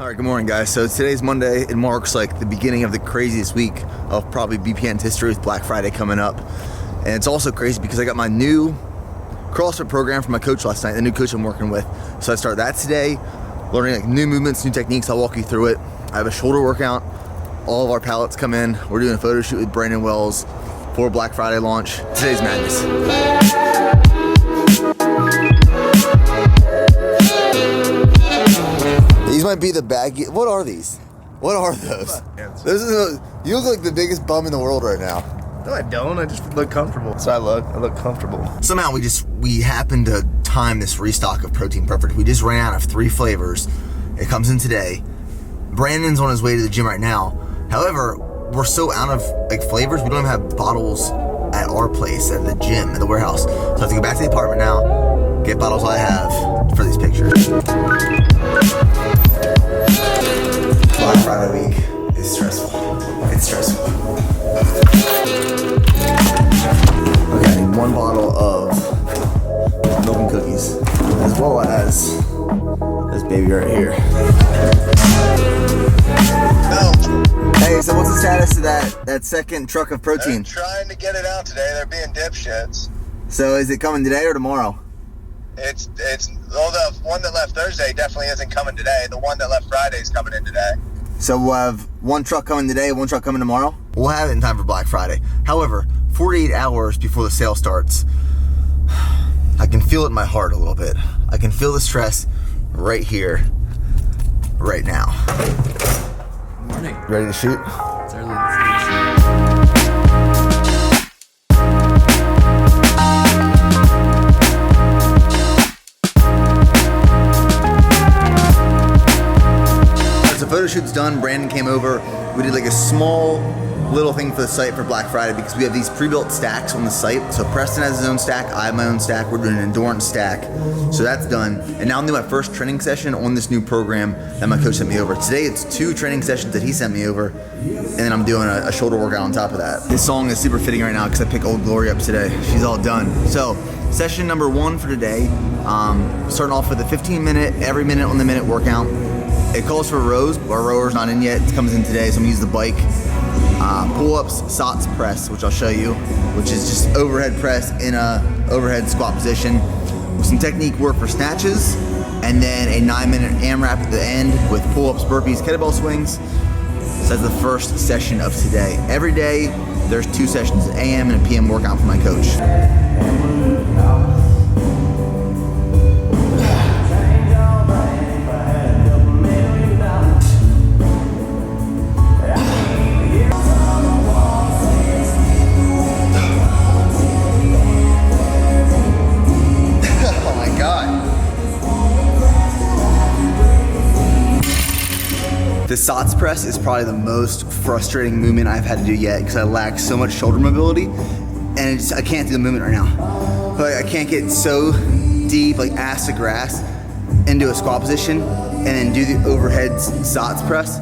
All right, good morning, guys. So today's Monday. It marks like the beginning of the craziest week of probably BPN's history with Black Friday coming up. And it's also crazy because I got my new CrossFit program from my coach last night, the new coach I'm working with. So I start that today, learning like new movements, new techniques. I'll walk you through it. I have a shoulder workout. All of our pallets come in. We're doing a photo shoot with Brandon Wells for Black Friday launch. Today's madness. These might be the baggy. What are these? What are those? You look like the biggest bum in the world right now. No, I don't. I just look comfortable. So I look comfortable. Somehow we happened to time this restock of Protein Perfect. We just ran out of 3 flavors. It comes in today. Brandon's on his way to the gym right now. However, we're so out of like flavors, we don't even have bottles at our place, at the gym, at the warehouse. So I have to go back to the apartment now, get bottles I have for these pictures. Black Friday week is stressful. It's stressful. Okay, I need 1 bottle of milk and cookies, as well as this baby right here. Hey, so what's the status of that second truck of protein? They're trying to get it out today. They're being dipshits. So is it coming today or tomorrow? The one that left Thursday definitely isn't coming today. The one that left Friday is coming in today. So we'll have 1 truck coming today, 1 truck coming tomorrow? We'll have it in time for Black Friday. However, 48 hours before the sale starts, I can feel it in my heart a little bit. I can feel the stress right here, right now. Morning. Ready to shoot? It's early. Let's shoot. So photo shoot's done. Brandon came over. We did like a small little thing for the site for Black Friday because we have these pre-built stacks on the site. So Preston has his own stack, I have my own stack. We're doing an endurance stack. So that's done. And now I'm doing my first training session on this new program that my coach sent me over. Today it's 2 training sessions that he sent me over, and then I'm doing a shoulder workout on top of that. This song is super fitting right now because I picked Old Glory up today. She's all done. So session number 1 for today, starting off with a 15-minute, every minute on the minute workout. It calls for rows. Our rower's not in yet. It comes in today, so I'm gonna use the bike. Pull-ups, SOTS press, which I'll show you, which is just overhead press in a overhead squat position with some technique work for snatches, and then a 9-minute AMRAP at the end with pull-ups, burpees, kettlebell swings. So that's the first session of today. Every day, there's 2 sessions, an AM and a PM workout for my coach. The SOTS press is probably the most frustrating movement I've had to do yet because I lack so much shoulder mobility, and I can't do the movement right now. Like, I can't get so deep, like ass to grass, into a squat position and then do the overhead SOTS press.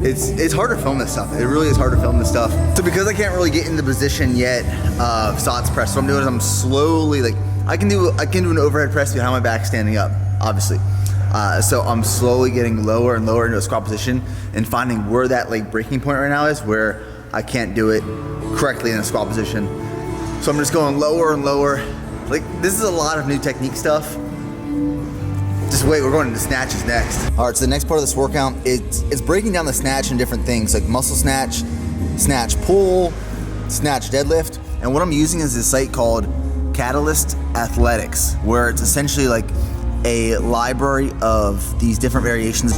It's hard to film this stuff. It really is hard to film this stuff. So because I can't really get in the position yet of SOTS press, what I'm doing is I'm slowly, like, I can do an overhead press behind my back standing up, obviously. So I'm slowly getting lower and lower into a squat position and finding where that like breaking point right now is where I can't do it correctly in a squat position. So I'm just going lower and lower. Like, this is a lot of new technique stuff. Just wait, we're going into snatches next. All right, so the next part of this workout, it's breaking down the snatch in different things like muscle snatch, snatch pull, snatch deadlift. And what I'm using is this site called Catalyst Athletics, where it's essentially like a library of these different variations.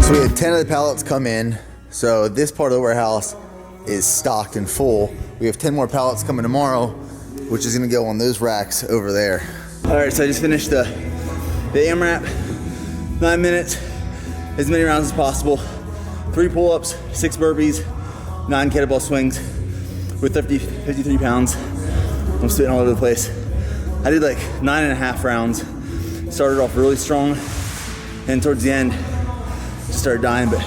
So we had 10 of the pallets come in. So this part of the warehouse is stocked and full. We have 10 more pallets coming tomorrow. which is gonna go on those racks over there. All right, so I just finished the AMRAP, 9 minutes, as many rounds as possible. 3 pull-ups, 6 burpees, 9 kettlebell swings with 53 pounds. I'm spitting all over the place. I did like 9.5 rounds. Started off really strong, and towards the end, just started dying, but.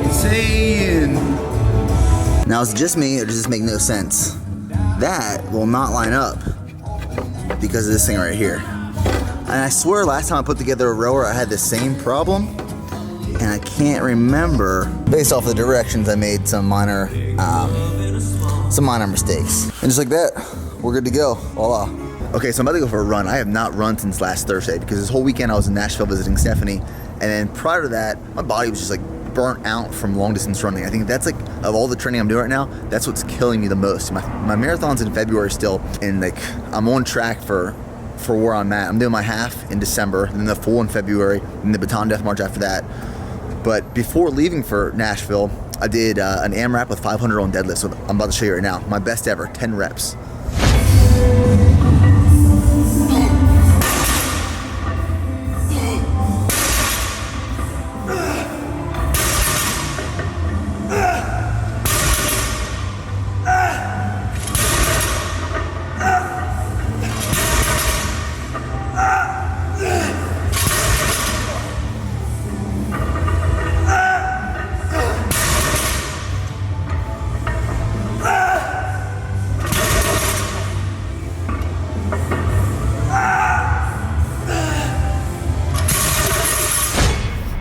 Insane. Now, is it just me, or does this make no sense? That will not line up because of this thing right here. And I swear last time I put together a rower, I had the same problem, and I can't remember. Based off the directions, I made some minor mistakes. And just like that, we're good to go. Voila. Okay, so I'm about to go for a run. I have not run since last Thursday because this whole weekend I was in Nashville visiting Stephanie, and then prior to that, my body was just like burnt out from long distance running. I think that's like, of all the training I'm doing right now, that's what's killing me the most. My marathon's in February still, and like I'm on track for where I'm at. I'm doing my half in December, then the full in February, and the Baton Death March after that. But before leaving for Nashville, I did an AMRAP with 500 on deadlift. So I'm about to show you right now. My best ever, 10 reps.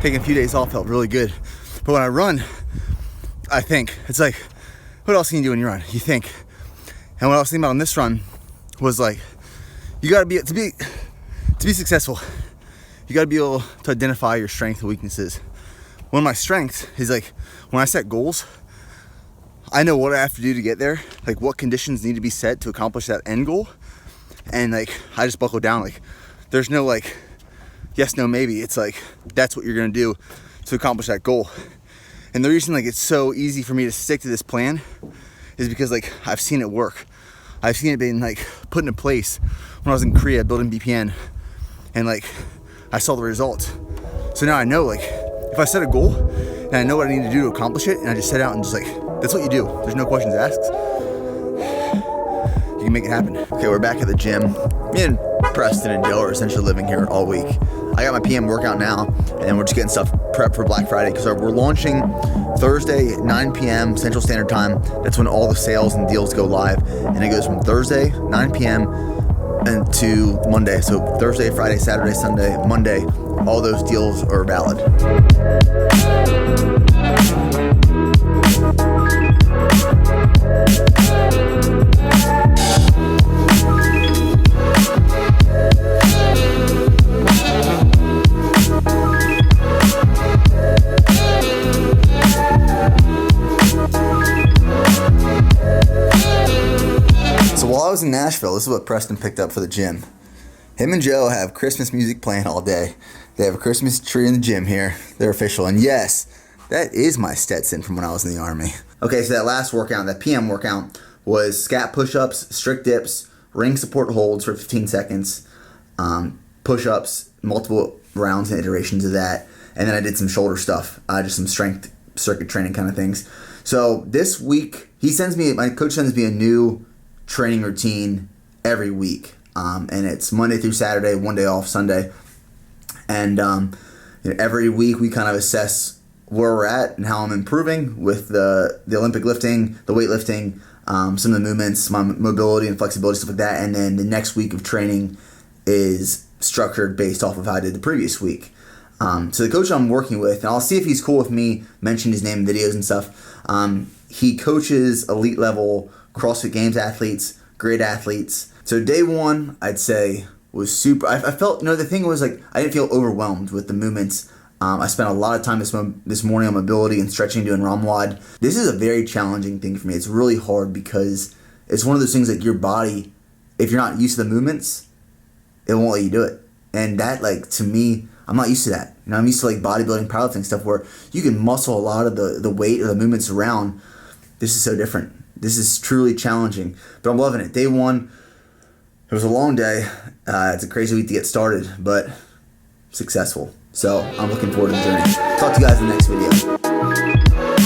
Taking a few days off felt really good, but when I run, I think it's like, what else can you do when you run? You think, and what I was thinking about on this run was like, you gotta be to be successful. You gotta be able to identify your strengths and weaknesses. One of my strengths is like when I set goals, I know what I have to do to get there, like what conditions need to be set to accomplish that end goal, and like I just buckle down. Like there's no like yes, no, maybe. It's like, that's what you're gonna do to accomplish that goal. And the reason like it's so easy for me to stick to this plan is because like I've seen it work. I've seen it being like put into place when I was in Korea building BPN, and like I saw the results. So now I know like if I set a goal and I know what I need to do to accomplish it, and I just set out and just like, that's what you do. There's no questions asked. You can make it happen. Okay, we're back at the gym. Me and Preston and Joe are essentially living here all week. I got my PM workout now, and then we're just getting stuff prepped for Black Friday because we're launching Thursday at 9 p.m. Central Standard Time. That's when all the sales and deals go live, and it goes from Thursday 9 p.m. and to Monday. So Thursday, Friday, Saturday, Sunday, Monday, all those deals are valid. While I was in Nashville, this is what Preston picked up for the gym. Him and Joe have Christmas music playing all day. They have a Christmas tree in the gym here. They're official. And yes, that is my Stetson from when I was in the Army. Okay, so that last workout, that PM workout, was scat push-ups, strict dips, ring support holds for 15 seconds, push-ups, multiple rounds and iterations of that. And then I did some shoulder stuff, just some strength circuit training kind of things. So this week, my coach sends me a new training routine every week, and it's Monday through Saturday, one day off Sunday, and every week we kind of assess where we're at and how I'm improving with the Olympic lifting, the weightlifting, some of the movements, my mobility and flexibility, stuff like that, and then the next week of training is structured based off of how I did the previous week. So the coach I'm working with, and I'll see if he's cool with me mentioning his name in videos and stuff, he coaches elite level CrossFit Games athletes, great athletes. So day one, I'd say, was super. I felt, the thing was like, I didn't feel overwhelmed with the movements. I spent a lot of time this morning on mobility and stretching, doing ROMWOD. This is a very challenging thing for me. It's really hard because it's one of those things like your body, if you're not used to the movements, it won't let you do it. And that, like, to me, I'm not used to that. You know, I'm used to like bodybuilding, powerlifting stuff where you can muscle a lot of the weight or the movements around. This is so different. This is truly challenging, but I'm loving it. Day one, it was a long day. It's a crazy week to get started, but successful. So I'm looking forward to the journey. Talk to you guys in the next video.